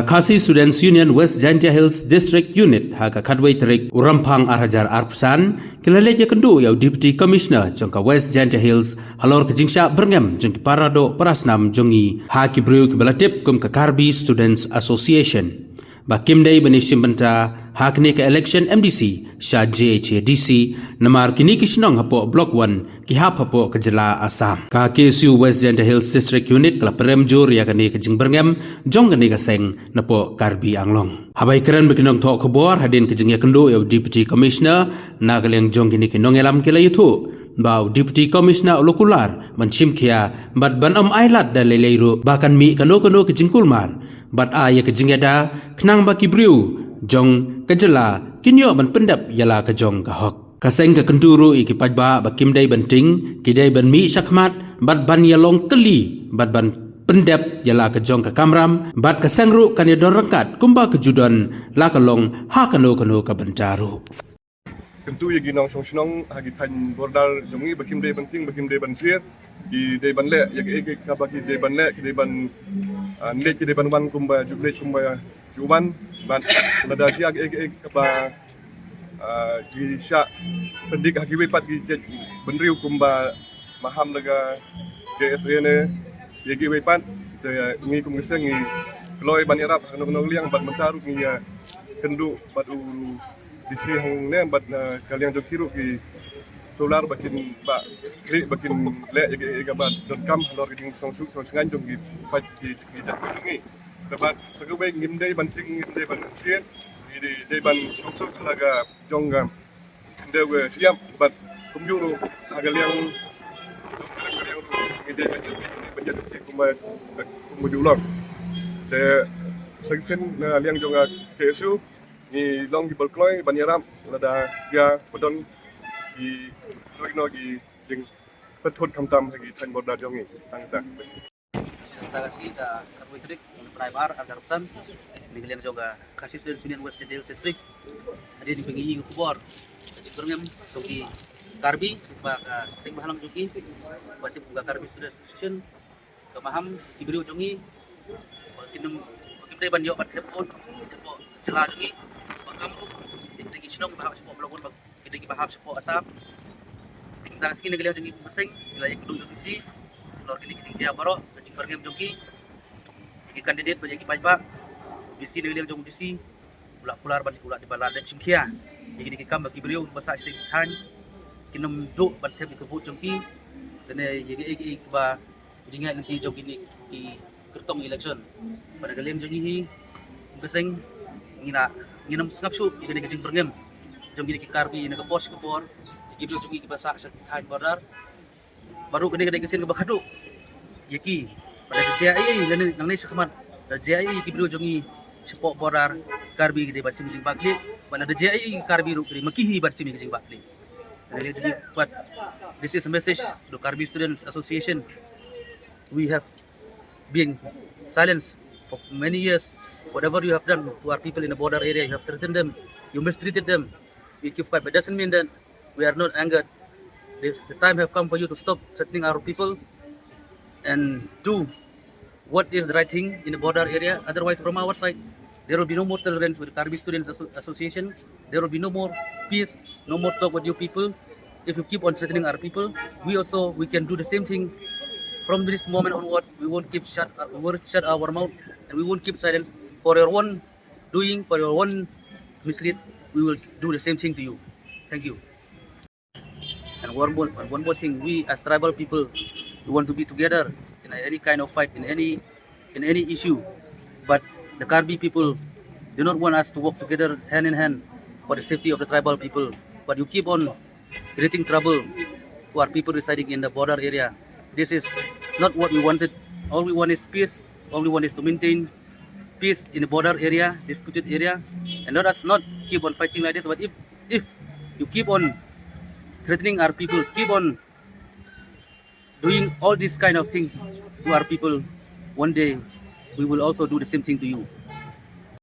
Khasi Students Union West Jaintia Hills District Unit haka kadway terik urampang arhajar arpusan kilaleja kendu yau Deputy Commissioner jongka West Jaintia Hills halor kejingsya berngem jongki parado parasnam jongi haki briu kibalatip kum Karbi Students Association. Bakim day benishim benta hakni ke election MDC sha JHDC namar kini kishnong hapo block 1 ki hap hapo kejela Assam. Ka KSU West Jaintia Hills District Unit kala perem jur ya kani kejing berngem jong kani kaseng napo Karbi Anglong. Habai keren bekinong tok khobor hadin kejing ya kendo ya Deputy Commissioner nagaleng jong kini kinong elam kila yutu. Bau Deputy Commissioner Ulukular mencim kia bat ban ailat dan leleiru bahkan mi kano kejing kulmar bat ya kejing ada kenang baki briu jong kejela kinyo ban pendap yala kejong kahok kaseng ke kenduru iki pajba bakim dai benting kidai ban mi syakmat bat ban yalong teli bat ban pendap yala kejong ke kamram bat kasengru kan yadon rengkat kumba kejudon la kalong ha kano ka bencaru. Tentu ya ginong song hagi tan bordal jongi bakim day penting bakim day bansir di day banle ya ke kabaki day banle ki day ban nle ki day banwan kumba juble kumba juman ban nada ki ag kaba di sya pendik hagi wepat ki benriu kumba maham laga JSN ya ki wepat ngi kum geseng ngi loy ban irap nong liang bat mentaru ngi kendu bat uru disi hang ne bat kalian jokiru ki dolar bakin ba klik bakin le ya bat .com lor ding song su so sengan jong ki pat ki ngi dapat segebe ngim dai banting ngim dai ban sien di dai ban song su laga jong gam dewe siap bat kumjuru hagal yang ide banjat ki kumujulor de section liang jong KSU ni long di Balkloi Banyaram ada dia bedon di Torino di jeng petut kamtam lagi tan borda jongi tangta. Terima kasih ke Karbohidrat Privar Argarpsan di kalian juga kasih Students Union West Jaintia Hills District ada di pengingi kubor berngem soki Karbi pak ting bahalang joki batik buka Karbi Students Association kemaham diberi ujongi kinem bakimdai banyo bat telepon cepo celah joki kamru kita kisnong bahas sepo blogon kita bahas sepo Assam kita sini negalian jongi masing wilayah kedua UDC lor kini kecing jia baro kecing bergem jongi iki kandidat banyak pajba UDC negalian jong UDC ulak pular ban sekolah di balad cimkia iki dikam bagi beliau bahasa istihan kinom do ban tem ikut jongi dan iki ba jinga nanti jongi ni di kertong election pada kalian jongi masing ngina nginam sengap su ikani kecing berngem jom gini ki Karbi naga pos kepor digibil jungi ki basa sakit bordar baru kene kene kesin ke bakadu yaki pada JAI dan nang ni sakmat JAI ki biro jungi sepok bordar Karbi gede basi mujing bakli pada JAI Karbi ru kri makihi barci mi kecing bakli dari jungi buat this is a message to the Karbi Students Association. We have been silenced for many years. Whatever you have done to our people in the border area, you have threatened them, you mistreated them, you keep quiet. But it doesn't mean that we are not angered. The time have come for you to stop threatening our people and do what is the right thing in the border area. Otherwise, from our side, there will be no more tolerance with the Karbi Students Association. There will be no more peace, no more talk with you people. If you keep on threatening our people, we can do the same thing. From this moment onward, we won't shut our mouth and we won't keep silence. For your own doing, for your own mislead, we will do the same thing to you. Thank you. And one more thing, we as tribal people, we want to be together in any kind of fight, in any issue. But the Karbi people do not want us to work together hand in hand for the safety of the tribal people. But you keep on creating trouble to our people residing in the border area. This is not what we wanted. All we want is peace. All we want is to maintain peace in the border area, disputed area, and let us not keep on fighting like this. But if you keep on threatening our people, keep on doing all these kind of things to our people, one day we will also do the same thing to you.